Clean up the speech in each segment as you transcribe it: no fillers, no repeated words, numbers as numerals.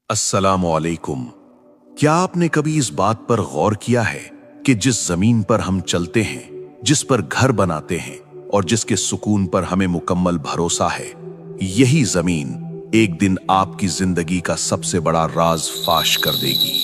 अस्सलामु अलैकुम। क्या आपने कभी इस बात पर गौर किया है कि जिस जमीन पर हम चलते हैं, जिस पर घर बनाते हैं और जिसके सुकून पर हमें मुकम्मल भरोसा है, यही जमीन एक दिन आपकी जिंदगी का सबसे बड़ा राज फाश कर देगी।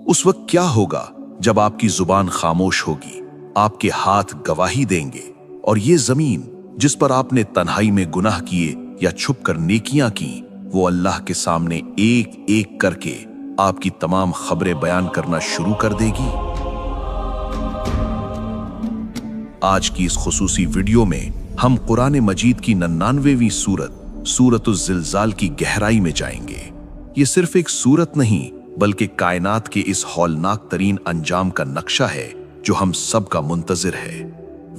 उस वक्त क्या होगा जब आपकी जुबान खामोश होगी, आपके हाथ गवाही देंगे और ये जमीन जिस पर आपने तन्हाई में गुनाह किए या छुप कर नेकियां की, वो अल्लाह के सामने एक एक करके आपकी तमाम खबरें बयान करना शुरू कर देगी। आज की इस खुसूसी वीडियो में हम कुरान मजीद की 99वीं सूरत सूरतुज़ ज़िलज़ाल की गहराई में जाएंगे। ये सिर्फ एक सूरत नहीं बल्कि कायनात के इस हौलनाक तरीन अंजाम का नक्शा है जो हम सब का मुंतजिर है।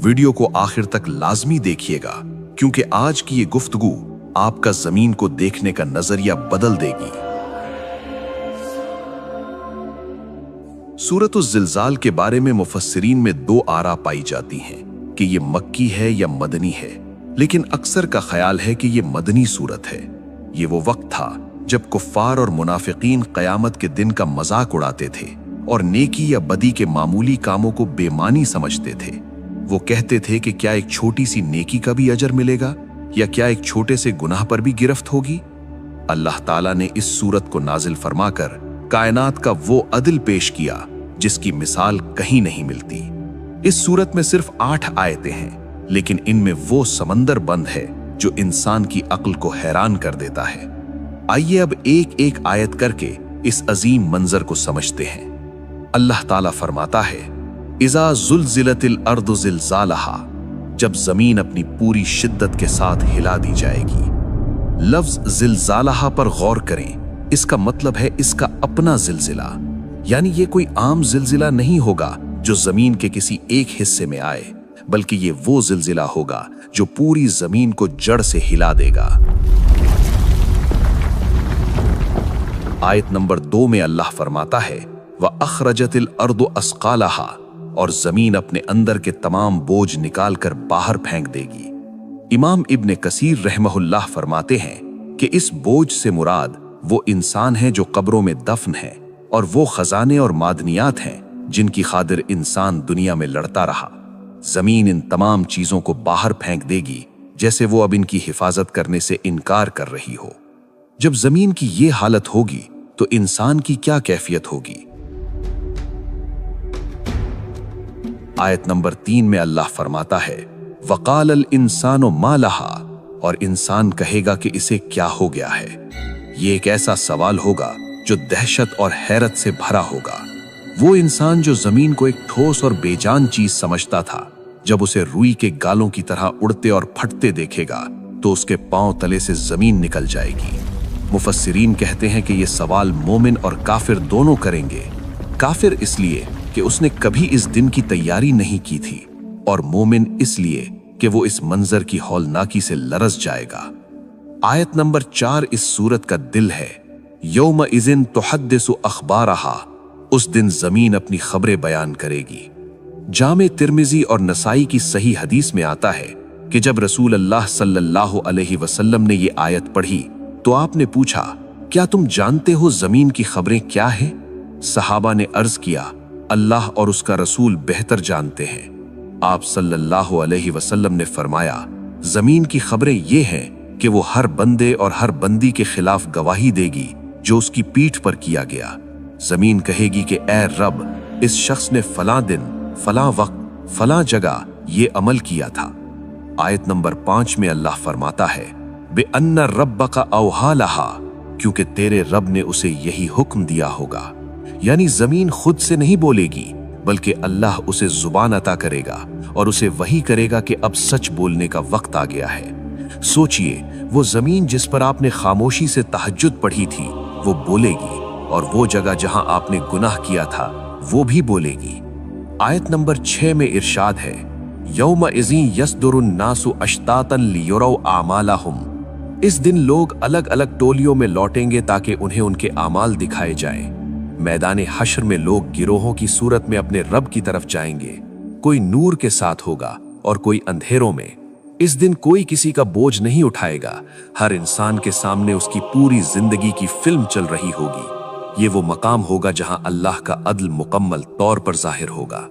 वीडियो को आखिर तक लाजमी देखिएगा क्योंकि आज की ये गुफ्तगू आपका जमीन को देखने का नजरिया बदल देगी। सूरतुज़ ज़िलज़ाल के बारे में मुफस्सिरीन में दो आरा पाई जाती हैं कि ये मक्की है या मदनी है, लेकिन अक्सर का ख्याल है कि ये मदनी सूरत है। ये वो वक्त था जब कुफ्फार और मुनाफिकीन क़यामत के दिन का मजाक उड़ाते थे और नेकी या बदी के मामूली कामों को बेमानी समझते थे। वो कहते थे कि क्या एक छोटी सी नेकी का भी अजर मिलेगा या क्या एक छोटे से गुनाह पर भी गिरफ्त होगी। अल्लाह ताला ने इस सूरत को नाजिल फरमाकर कायनात का वो अदल पेश किया जिसकी मिसाल कहीं नहीं मिलती। इस सूरत में सिर्फ 8 आयतें हैं, लेकिन इनमें वो समंदर बंद है जो इंसान की अक्ल को हैरान कर देता है। आइए अब एक एक आयत करके इस अजीम मंजर को समझते हैं। अल्लाह ताला फरमाता है, इज़ा ज़ुलज़िलतिल अर्दु ज़िलज़ालहा, जब जमीन अपनी पूरी शिद्दत के साथ हिला दी जाएगी। लफ्ज ज़िलज़ालहा पर गौर करें, इसका मतलब है इसका अपना ज़िलज़िला, यानी ये कोई आम ज़िलज़िला नहीं होगा जो जमीन के किसी एक हिस्से में आए, बल्कि ये वो ज़िलज़िला होगा जो पूरी जमीन को जड़ से हिला देगा। आयत नंबर 2 में अल्लाह फरमाता है, व अखरजतिल अर्दु अस्क़ालहा, और जमीन अपने अंदर के तमाम बोझ निकाल कर बाहर फेंक देगी। इमाम इब्ने कसीर रहमहुल्लाह फरमाते हैं कि इस बोझ से मुराद वो इंसान है जो कब्रों में दफन है और वो खजाने और मादनियात हैं जिनकी खातिर इंसान दुनिया में लड़ता रहा। जमीन इन तमाम चीजों को बाहर फेंक देगी जैसे वो अब इनकी हिफाजत करने से इनकार कर रही हो। जब जमीन की ये हालत होगी तो इंसान की क्या कैफियत होगी। आयत नंबर 3 में अल्लाह फरमाता है, वक़ाल अल इंसानु मा लहा, और इंसान कहेगा कि इसे क्या हो गया है। ये एक ऐसा सवाल होगा जो दहशत और हैरत से भरा होगा। वो इंसान जो जमीन को एक ठोस और बेजान चीज समझता था, जब उसे रुई के गालों की तरह उड़ते और फटते देखेगा तो उसके पांव तले से जमीन निकल जाएगी। मुफस्सिरीन कहते हैं कि यह सवाल मोमिन और काफिर दोनों करेंगे। काफिर इसलिए कि उसने कभी इस दिन की तैयारी नहीं की थी, और मोमिन इसलिए कि वो इस मंजर की हौलनाकी से लरज़ जाएगा। आयत नंबर 4 इस सूरत का दिल है। यौम इज़िन तुहद्दिसु अख़बारहा, उस दिन जमीन अपनी खबरें बयान करेगी। जामे तिर्मिज़ी और नसाई की सही हदीस में आता है कि जब रसूल अल्लाह सल्लल्लाहु अलैहि वसल्लम ने ये आयत पढ़ी तो आपने पूछा, क्या तुम जानते हो जमीन की खबरें क्या है? सहाबा ने अर्ज किया, अल्लाह और उसका रसूल बेहतर जानते हैं। आप सल्लल्लाहु अलैहि वसल्लम ने फरमाया, जमीन की खबरें ये हैं कि वो हर बंदे और हर बंदी के खिलाफ गवाही देगी जो उसकी पीठ पर किया गया। जमीन कहेगी कि ए रब, इस शख्स ने फलां दिन, फलां वक्त, फलां जगह ये अमल किया था। आयत नंबर 5 में अल्लाह फरमाता है, बे अन्ना रब्बका औहा लहा, क्योंकि तेरे रब ने उसे यही हुक्म दिया होगा। यानी जमीन खुद से नहीं बोलेगी बल्कि अल्लाह उसे जुबान अता करेगा और उसे वही करेगा कि अब सच बोलने का वक्त आ गया है। सोचिए, वो जमीन जिस पर आपने खामोशी से तहज्जुद पढ़ी थी वो बोलेगी, और वो जगह जहां आपने गुनाह किया था वो भी बोलेगी। आयत नंबर 6 में इरशाद है, यौम इज़िन यसदुरुन नासु अश्तातन लियुरौ आमालहुम, इस दिन लोग अलग अलग टोलियों में लौटेंगे ताकि उन्हें उनके आमाल दिखाए जाएं। मैदान हश्र में लोग गिरोहों की सूरत में अपने रब की तरफ जाएंगे। कोई नूर के साथ होगा और कोई अंधेरों में, इस दिन कोई किसी का बोझ नहीं उठाएगा। हर इंसान के सामने उसकी पूरी जिंदगी की फिल्म चल रही होगी। ये वो मकाम होगा जहां अल्लाह का अदल मुकम्मल तौर पर जाहिर होगा।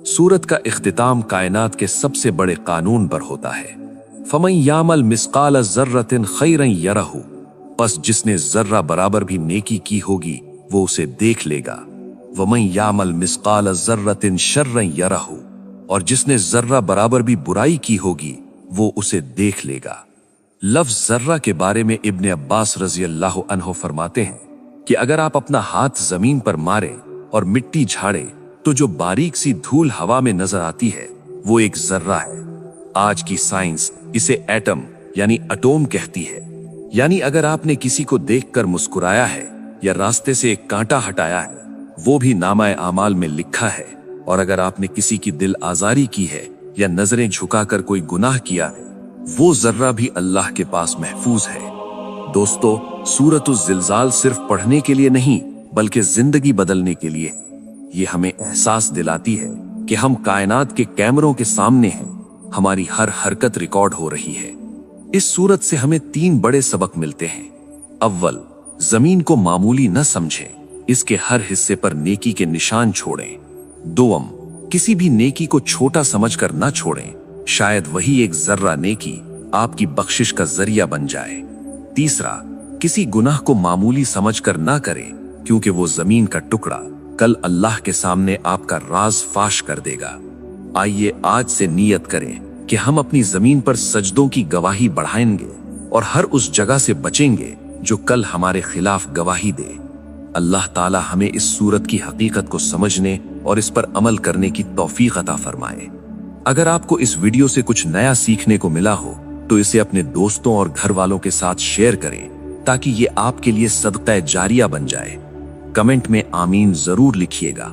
सूरत का इख्तिताम कायनात के सबसे बड़े कानून पर होता है। फमन यामल मिस्काल जर्रतिन खैरन यरहु, बस जिसने जर्रा बराबर भी नेकी की होगी वो उसे देख लेगा। वमन यामल मिस्काल जर्रतिन शर्रन यरहु, और जिसने जर्रा बराबर भी बुराई की होगी वो उसे देख लेगा। लफ्ज जर्रा के बारे में इब्ने अब्बास रजी अल्लाह अन्हो फरमाते हैं कि अगर आप अपना हाथ जमीन पर मारें और मिट्टी झाड़े तो जो बारीक सी धूल हवा में नजर आती है वो एक जर्रा है। आज की साइंस इसे एटम यानी अटोम कहती है। यानी अगर आपने किसी को देखकर मुस्कुराया है या रास्ते से एक कांटा हटाया है, वो भी नामाए आमाल में लिखा है। और अगर आपने किसी की दिल आजारी की है या नजरें झुकाकर कोई गुनाह किया है, वो जर्रा भी अल्लाह के पास महफूज है। दोस्तों, सूरतुज़ ज़िलज़ाल सिर्फ पढ़ने के लिए नहीं बल्कि जिंदगी बदलने के लिए। ये हमें एहसास दिलाती है कि हम कायनात के कैमरों के सामने हैं, हमारी हर हरकत रिकॉर्ड हो रही है। इस सूरत से हमें 3 बड़े सबक मिलते हैं। अव्वल, जमीन को मामूली न समझें, इसके हर हिस्से पर नेकी के निशान छोड़ें। दोम, किसी भी नेकी को छोटा समझकर न छोड़ें, शायद वही एक जर्रा नेकी आपकी बख्शिश का जरिया बन जाए। तीसरा, किसी गुनाह को मामूली समझकर ना करें, क्योंकि वो जमीन का टुकड़ा कल अल्लाह के सामने आपका राज फाश कर देगा। आइए आज से नियत करें कि हम अपनी जमीन पर सजदों की गवाही बढ़ाएंगे और हर उस जगह से बचेंगे जो कल हमारे खिलाफ गवाही दे। अल्लाह ताला हमें इस सूरत की हकीकत को समझने और इस पर अमल करने की तौफीक अता फरमाए। अगर आपको इस वीडियो से कुछ नया सीखने को मिला हो तो इसे अपने दोस्तों और घर वालों के साथ शेयर करें ताकि ये आपके लिए सदक़ा जारिया बन जाए। कमेंट में आमीन जरूर लिखिएगा।